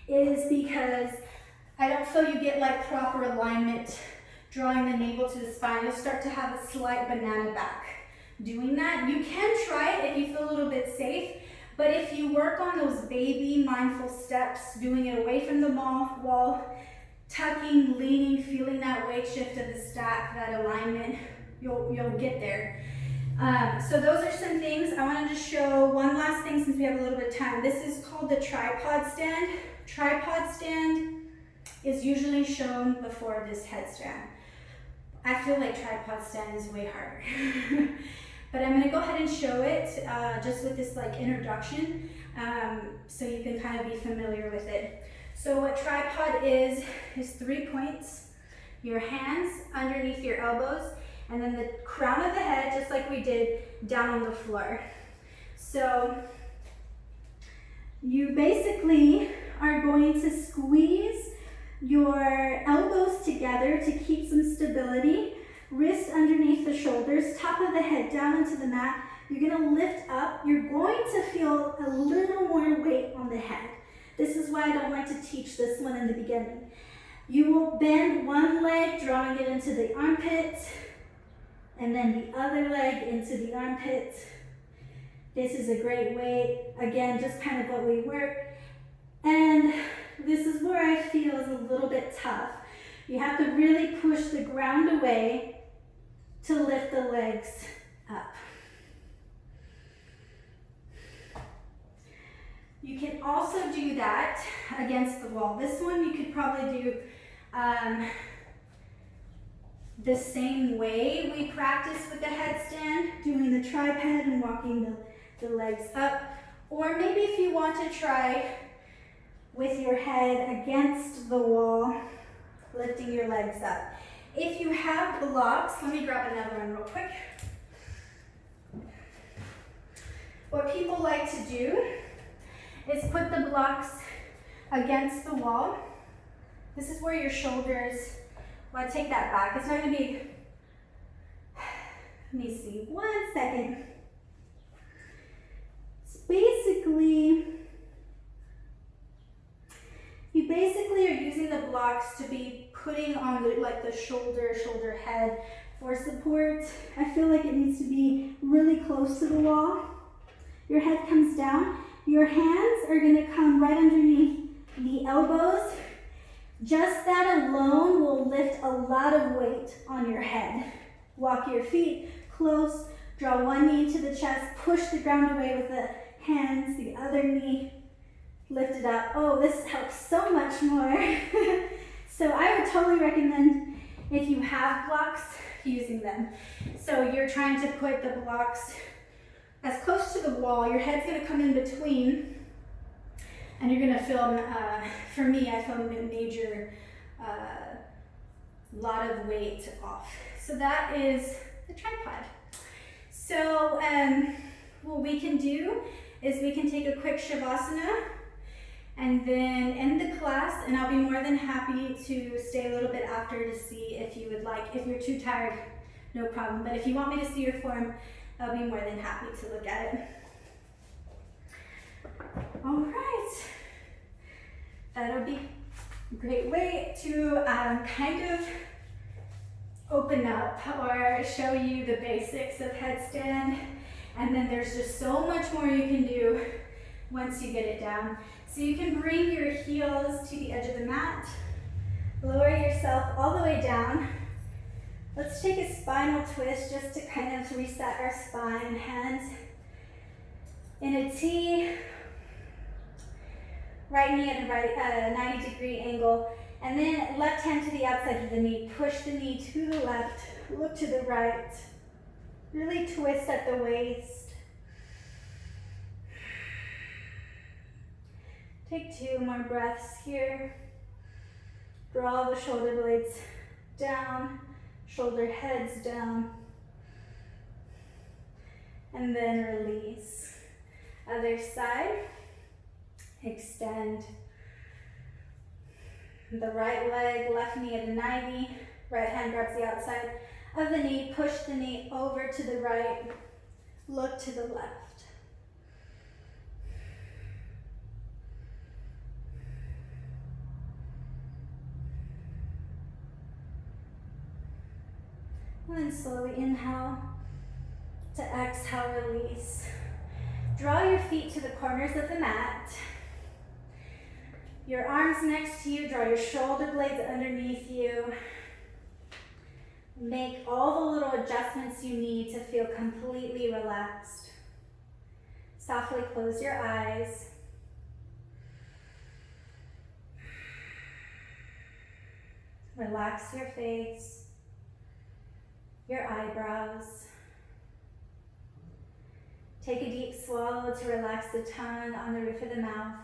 is because I don't feel you get like proper alignment drawing the navel to the spine. You'll start to have a slight banana back doing that. You can try it if you feel a little bit safe, but if you work on those baby mindful steps, doing it away from the wall, tucking, leaning, feeling that weight shift of the stack, that alignment, you'll get there. So those are some things. I want to just show one last thing since we have a little bit of time. This is called the tripod stand. Tripod stand is usually shown before this headstand. I feel like tripod stand is way harder. But I'm going to go ahead and show it just with this like introduction so you can kind of be familiar with it. So what tripod is 3 points, your hands underneath your elbows, and then the crown of the head, just like we did, down on the floor. So you basically are going to squeeze your elbows together to keep some stability, wrist underneath the shoulders, top of the head down into the mat. You're going to lift up. You're going to feel a little more weight on the head. This is why I don't like to teach this one in the beginning. You will bend one leg, drawing it into the armpit, and then the other leg into the armpit. This is a great way, again, just kind of what we work. And this is where I feel is a little bit tough. You have to really push the ground away to lift the legs up. You can also do that against the wall. This one you could probably do the same way we practice with the headstand, doing the tripod and walking the legs up. Or maybe if you want to try with your head against the wall, lifting your legs up. If you have blocks, let me grab another one real quick. What people like to do is put the blocks against the wall. This is where your shoulders, well, I take that back. It's not gonna be, let me see, 1 second. It's basically, you basically are using the blocks to be putting on the shoulder head for support. I feel like it needs to be really close to the wall. Your head comes down. Your hands are gonna come right underneath the elbows. Just that alone will lift a lot of weight on your head. Walk your feet close, draw one knee to the chest, push the ground away with the hands, the other knee, lift it up. Oh, this helps so much more. So I would totally recommend, if you have blocks, using them. So you're trying to put the blocks as close to the wall. Your head's gonna come in between, and you're gonna feel, for me, I feel a major lot of weight off. So that is the tripod. So what we can do is we can take a quick Shavasana and then end the class, and I'll be more than happy to stay a little bit after to see if you would like. If you're too tired, no problem. But if you want me to see your form, I'll be more than happy to look at it. All right. That'll be a great way to kind of open up or show you the basics of headstand. And then there's just so much more you can do once you get it down. So you can bring your heels to the edge of the mat, lower yourself all the way down. Let's take a spinal twist just to kind of reset our spine. Hands in a T, right knee at a 90-degree angle, and then left hand to the outside of the knee. Push the knee to the left, look to the right. Really twist at the waist. Take 2 more breaths here. Draw the shoulder blades down, shoulder heads down, and then release. Other side, extend. The right leg, left knee at a 90, right hand grabs the outside of the knee, push the knee over to the right, look to the left. And then slowly inhale to exhale, release. Draw your feet to the corners of the mat. Your arms next to you, draw your shoulder blades underneath you. Make all the little adjustments you need to feel completely relaxed. Softly close your eyes. Relax your face, your eyebrows. Take a deep swallow to relax the tongue on the roof of the mouth.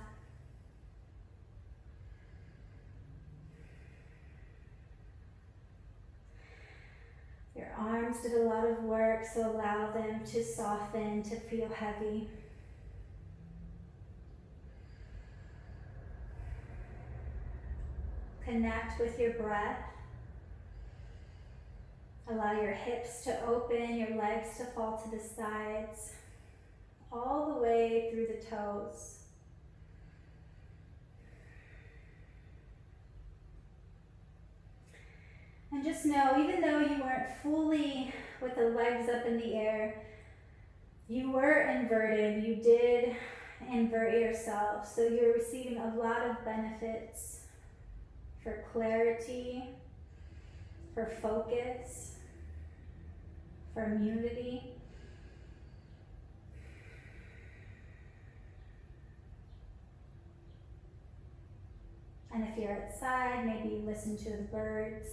Your arms did a lot of work, so allow them to soften, to feel heavy. Connect with your breath. Allow your hips to open, your legs to fall to the sides, all the way through the toes. And just know, even though you weren't fully with the legs up in the air, you were inverted. You did invert yourself. So you're receiving a lot of benefits for clarity, for focus, for immunity. And if you're outside, maybe listen to the birds,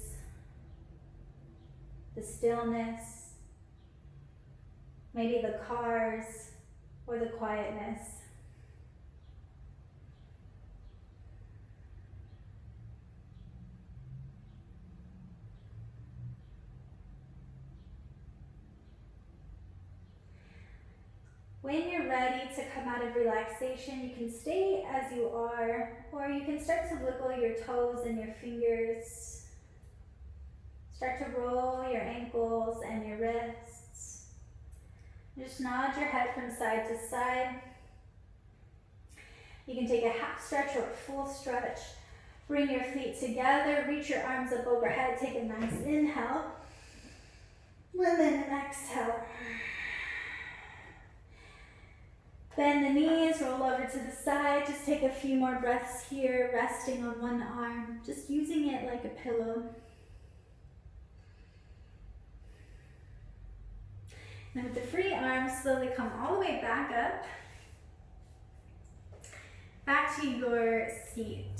the stillness, maybe the cars, or the quietness. When you're ready to come out of relaxation, you can stay as you are, or you can start to wiggle your toes and your fingers. Start to roll your ankles and your wrists. Just nod your head from side to side. You can take a half stretch or a full stretch. Bring your feet together, reach your arms up overhead, take a nice inhale, and then an exhale. Bend the knees, roll over to the side. Just take a few more breaths here, resting on one arm, just using it like a pillow. Now with the free arms, slowly come all the way back up, back to your seat.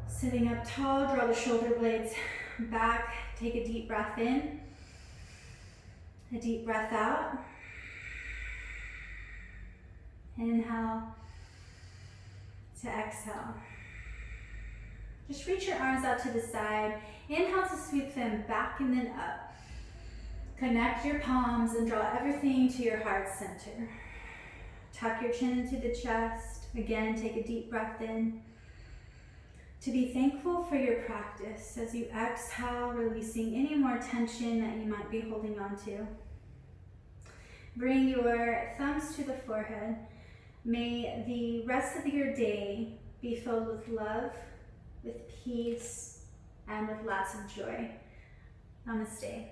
Sitting up tall, draw the shoulder blades back, take a deep breath in, a deep breath out. Inhale to exhale. Just reach your arms out to the side. Inhale to sweep them back and then up. Connect your palms and draw everything to your heart center. Tuck your chin into the chest. Again, take a deep breath in. To be thankful for your practice as you exhale, releasing any more tension that you might be holding on to. Bring your thumbs to the forehead. May the rest of your day be filled with love, with peace, and with lots of joy. Namaste.